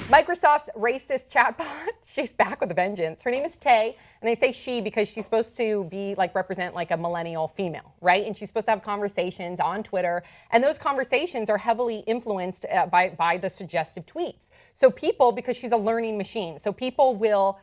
Microsoft's racist chatbot, she's back with a vengeance. Her name is Tay, and they say she because she's supposed to be represent a millennial female, right? And she's supposed to have conversations on Twitter, and those conversations are heavily influenced by the suggestive tweets. So people, because she's a learning machine, so people will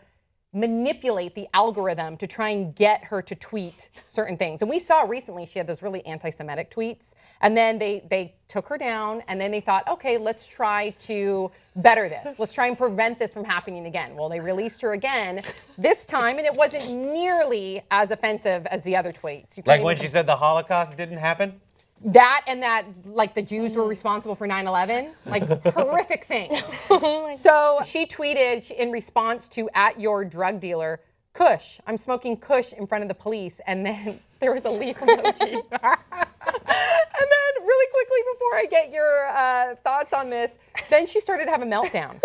manipulate the algorithm to try and get her to tweet certain things. And we saw recently she had those really anti-Semitic tweets, and then they took her down, and then they thought, okay, let's try to better this. Let's try and prevent this from happening again. Well, they released her again this time, and it wasn't nearly as offensive as the other tweets. Like when she said the Holocaust didn't happen? That and that, the Jews were responsible for 9/11, horrific things. So she tweeted in response to @YourDrugDealer, Kush, I'm smoking Kush in front of the police, and then there was a leaf emoji. And then really quickly before I get your thoughts on this, then she started to have a meltdown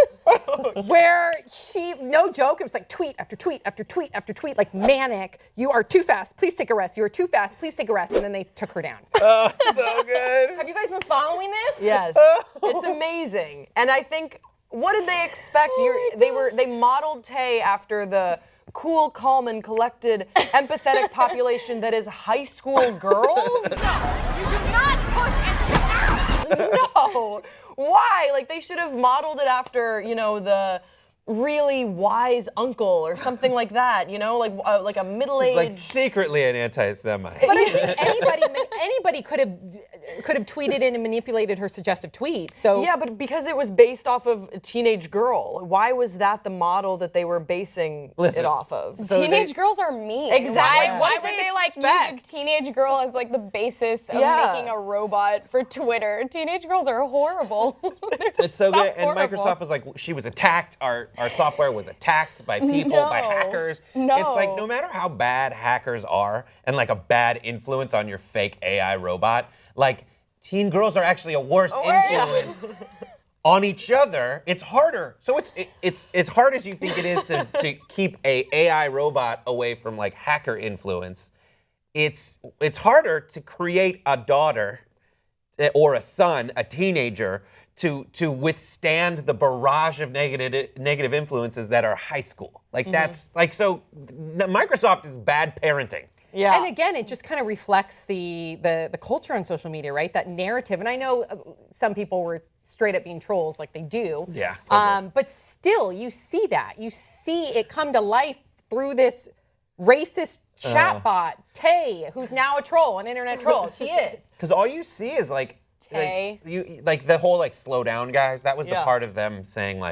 where she, no joke, it was tweet after tweet after tweet after tweet, manic. You are too fast, please take a rest. You are too fast, please take a rest. And then they took her down. Oh, so good. Have you guys been following this? Yes, it's amazing. And I think, what did they expect? They modeled Tay after the cool, calm, and collected, empathetic population that is high school girls? No, you do not push and shout. No. Why? They should have modeled it after, the really wise uncle or something like that, like a middle-aged. It's secretly an anti-Semite. But I think anybody could have tweeted in and manipulated her suggestive tweets. So yeah, but because it was based off of a teenage girl, why was that the model that they were basing it off of? So teenage girls are mean. Exactly. Why would they use a teenage girl as the basis of making a robot for Twitter? Teenage girls are horrible. It's so good. And horrible. Microsoft was she was attacked. Our software was attacked by people, by hackers. No. It's no matter how bad hackers are and a bad influence on your fake AI robot, teen girls are actually a worse influence on each other. It's harder. So it's as hard as you think it is to keep a AI robot away from hacker influence. It's harder to create a daughter or a son, a teenager, to withstand the barrage of negative influences that are high school. That's so Microsoft is bad parenting. Yeah. And again, it just kind of reflects the culture on social media, right? That narrative. And I know some people were straight up being trolls like they do. Yeah. So but still, you see that. You see it come to life through this racist chatbot, Tay, who's now a troll, an internet troll. She is. Because all you see is Tay. the whole slow down guys. That was the part of them saying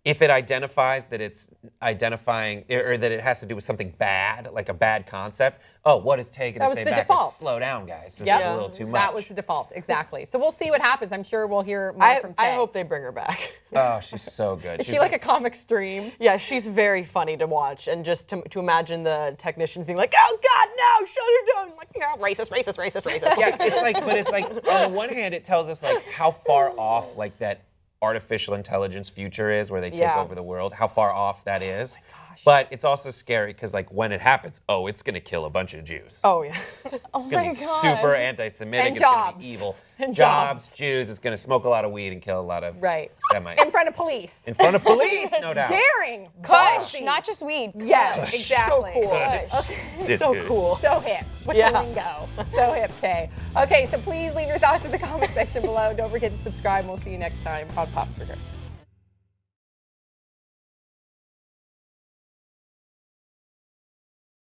if it identifies that it's identifying or that it has to do with something bad, a bad concept. Oh, what is Tay going to say back? Default. Slow down, guys. This Yep. is a little too much. That was the default, exactly. So we'll see what happens. I'm sure we'll hear more from Tay. I hope they bring her back. Oh, she's so good. Is she a comic stream? Yeah, she's very funny to watch, and just to imagine the technicians being oh God, no, shut her down, no, racist, racist, racist, racist. Yeah, but on the one hand, it tells us how far off that artificial intelligence future is, where they take over the world, how far off that is. But it's also scary because when it happens, it's going to kill a bunch of Jews. Oh yeah. It's going to be super anti-Semitic. And it's going jobs. to be evil. And jobs, Jews. It's going to smoke a lot of weed and kill a lot of Semites. In front of police. In front of police, no doubt. Daring. Kush, not just weed. Yes, exactly. So cool. Okay. So cool. So hip with the lingo. So hip, Tay. Okay, so please leave your thoughts in the comment section below. Don't forget to subscribe. We'll see you next time on Pop Trigger.